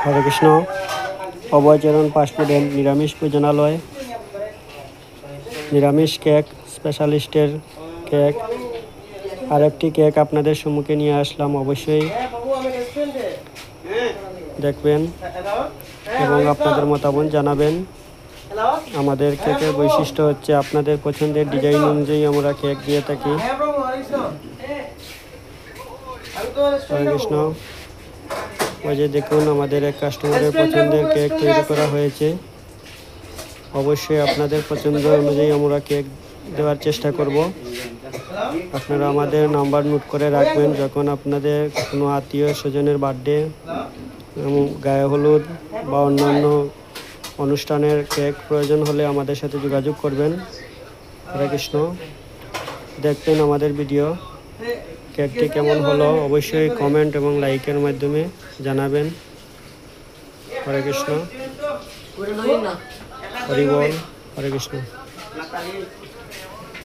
Hare Krishna. Abhay Charan fast food and নিরামিষ ভোজনালয়, নিরামিষ cake স্পেশালিস্টের cake আরেকটি কেক আপনাদের সম্মুখে নিয়ে আসলাম। অবশ্যই দেখবেন এবং আপনাদের মতামত জানাবেন। আমাদের কেকের বৈশিষ্ট্য হচ্ছে আপনাদের পছন্দের ডিজাইন অনুযায়ী আমরা কেক দিয়ে থাকি। হরে কৃষ্ণ। ওই যে দেখুন, আমাদের এক কাস্টমারের পছন্দের কেক তৈরি করা হয়েছে। অবশ্যই আপনাদের পছন্দ অনুযায়ী আমরা কেক দেওয়ার চেষ্টা করব। আপনারা আমাদের নাম্বার নোট করে রাখবেন। যখন আপনাদের কোনো আত্মীয় স্বজনের বার্থডে, গায়ে হলুদ বা অন্যান্য অনুষ্ঠানের কেক প্রয়োজন হলে আমাদের সাথে যোগাযোগ করবেন। হরে কৃষ্ণ। দেখবেন আমাদের ভিডিও। কেকটি কেমন হলো অবশ্যই কমেন্ট এবং লাইকের মাধ্যমে জানাবেন। হরে কৃষ্ণ। হরি বল। হরে কৃষ্ণ।